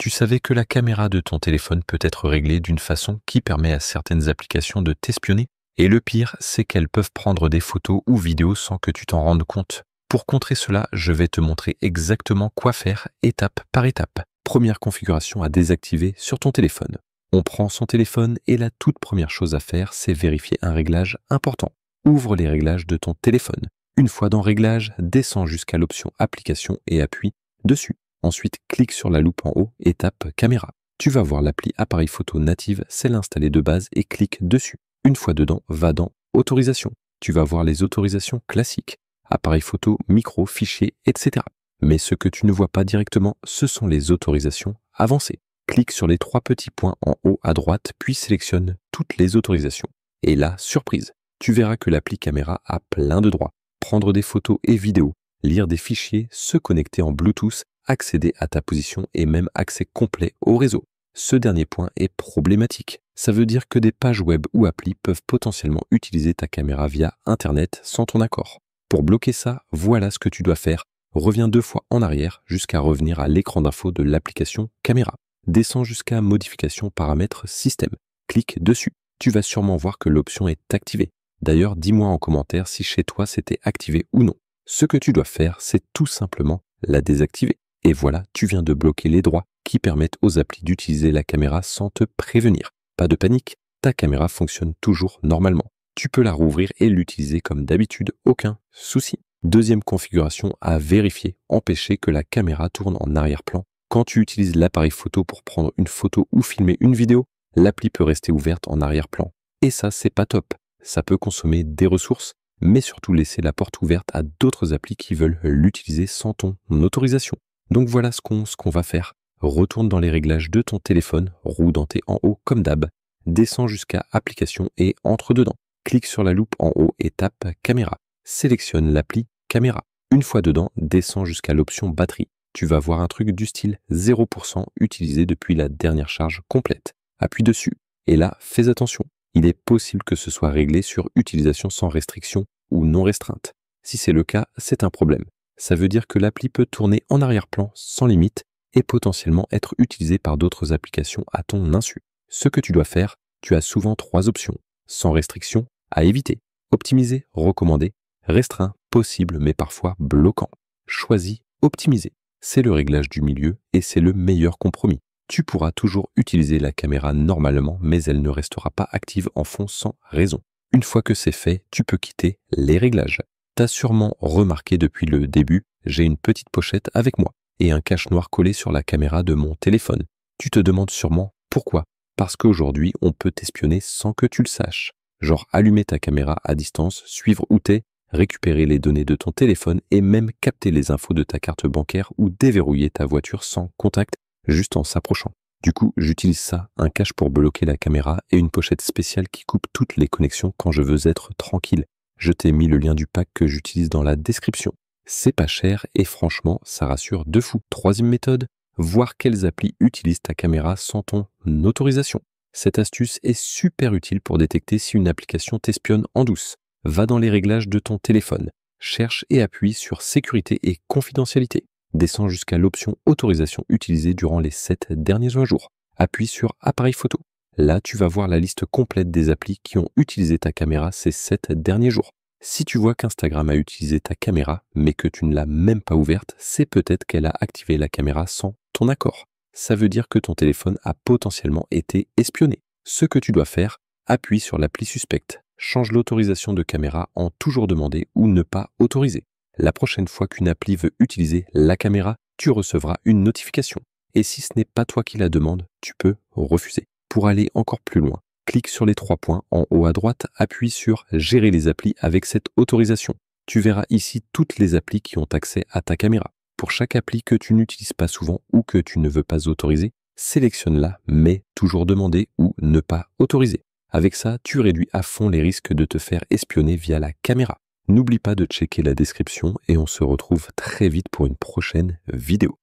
Tu savais que la caméra de ton téléphone peut être réglée d'une façon qui permet à certaines applications de t'espionner? Et le pire, c'est qu'elles peuvent prendre des photos ou vidéos sans que tu t'en rendes compte. Pour contrer cela, je vais te montrer exactement quoi faire étape par étape. Première configuration à désactiver sur ton téléphone. On prend son téléphone et la toute première chose à faire, c'est vérifier un réglage important. Ouvre les réglages de ton téléphone. Une fois dans Réglages, descends jusqu'à l'option Application et appuie dessus. Ensuite, clique sur la loupe en haut et tape Caméra. Tu vas voir l'appli appareil photo native, c'est l'installer de base et clique dessus. Une fois dedans, va dans Autorisation. Tu vas voir les autorisations classiques, appareil photo, micro, fichier, etc. Mais ce que tu ne vois pas directement, ce sont les autorisations avancées. Clique sur les 3 petits points en haut à droite, puis sélectionne toutes les autorisations. Et là, surprise, tu verras que l'appli caméra a plein de droits. Prendre des photos et vidéos, lire des fichiers, se connecter en Bluetooth, accéder à ta position et même accès complet au réseau. Ce dernier point est problématique. Ça veut dire que des pages web ou applis peuvent potentiellement utiliser ta caméra via Internet sans ton accord. Pour bloquer ça, voilà ce que tu dois faire. Reviens 2 fois en arrière jusqu'à revenir à l'écran d'info de l'application caméra. Descends jusqu'à Modification paramètres système. Clique dessus. Tu vas sûrement voir que l'option est activée. D'ailleurs, dis-moi en commentaire si chez toi c'était activé ou non. Ce que tu dois faire, c'est tout simplement la désactiver. Et voilà, tu viens de bloquer les droits qui permettent aux applis d'utiliser la caméra sans te prévenir. Pas de panique, ta caméra fonctionne toujours normalement. Tu peux la rouvrir et l'utiliser comme d'habitude, aucun souci. Deuxième configuration à vérifier, empêcher que la caméra tourne en arrière-plan. Quand tu utilises l'appareil photo pour prendre une photo ou filmer une vidéo, l'appli peut rester ouverte en arrière-plan. Et ça, c'est pas top. Ça peut consommer des ressources, mais surtout laisser la porte ouverte à d'autres applis qui veulent l'utiliser sans ton autorisation. Donc voilà ce qu'on va faire. Retourne dans les réglages de ton téléphone, roue dentée en haut comme d'hab, descends jusqu'à Application et entre dedans. Clique sur la loupe en haut et tape Caméra. Sélectionne l'appli Caméra. Une fois dedans, descends jusqu'à l'option Batterie. Tu vas voir un truc du style 0% utilisé depuis la dernière charge complète. Appuie dessus. Et là, fais attention. Il est possible que ce soit réglé sur utilisation sans restriction ou non restreinte. Si c'est le cas, c'est un problème. Ça veut dire que l'appli peut tourner en arrière-plan sans limite et potentiellement être utilisée par d'autres applications à ton insu. Ce que tu dois faire, tu as souvent 3 options. Sans restriction, à éviter. Optimiser, recommander. Restreint, possible mais parfois bloquant. Choisis, optimiser. C'est le réglage du milieu et c'est le meilleur compromis. Tu pourras toujours utiliser la caméra normalement, mais elle ne restera pas active en fond sans raison. Une fois que c'est fait, tu peux quitter les réglages. T'as sûrement remarqué depuis le début, j'ai une petite pochette avec moi et un cache noir collé sur la caméra de mon téléphone. Tu te demandes sûrement pourquoi? Parce qu'aujourd'hui, on peut t'espionner sans que tu le saches. Genre allumer ta caméra à distance, suivre où t'es, récupérer les données de ton téléphone et même capter les infos de ta carte bancaire ou déverrouiller ta voiture sans contact, juste en s'approchant. Du coup, j'utilise ça, un cache pour bloquer la caméra et une pochette spéciale qui coupe toutes les connexions quand je veux être tranquille. Je t'ai mis le lien du pack que j'utilise dans la description. C'est pas cher et franchement, ça rassure de fou. Troisième méthode, voir quelles applis utilisent ta caméra sans ton autorisation. Cette astuce est super utile pour détecter si une application t'espionne en douce. Va dans les réglages de ton téléphone, cherche et appuie sur Sécurité et confidentialité. Descends jusqu'à l'option Autorisation utilisée durant les 7 derniers jours. Appuie sur Appareil photo. Là, tu vas voir la liste complète des applis qui ont utilisé ta caméra ces 7 derniers jours. Si tu vois qu'Instagram a utilisé ta caméra, mais que tu ne l'as même pas ouverte, c'est peut-être qu'elle a activé la caméra sans ton accord. Ça veut dire que ton téléphone a potentiellement été espionné. Ce que tu dois faire, appuie sur l'appli suspecte. Change l'autorisation de caméra en toujours demander ou ne pas autoriser. La prochaine fois qu'une appli veut utiliser la caméra, tu recevras une notification. Et si ce n'est pas toi qui la demande, tu peux refuser. Pour aller encore plus loin, clique sur les 3 points en haut à droite, appuie sur Gérer les applis avec cette autorisation. Tu verras ici toutes les applis qui ont accès à ta caméra. Pour chaque appli que tu n'utilises pas souvent ou que tu ne veux pas autoriser, sélectionne-la, mais toujours demander ou ne pas autoriser. Avec ça, tu réduis à fond les risques de te faire espionner via la caméra. N'oublie pas de checker la description et on se retrouve très vite pour une prochaine vidéo.